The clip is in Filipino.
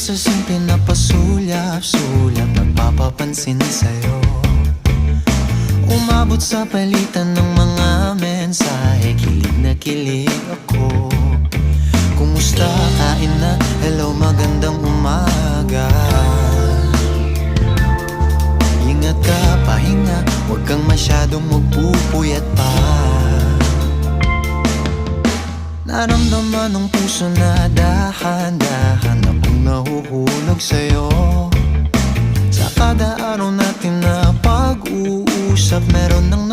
Kasasing pinapasulyap-sulyap, nagpapapansin sa'yo. Umabot sa palitan ng mga mensahe, kilig na kilig ako. Kumusta, kain na, hello, magandang umaga. Ingat ka, pahinga, huwag kang masyadong magpupuyat pa. Naramdaman ng puso na dahan-dahan akong nahuhulog sa'yo. Sa kada araw natin na pag-uusap, meron nang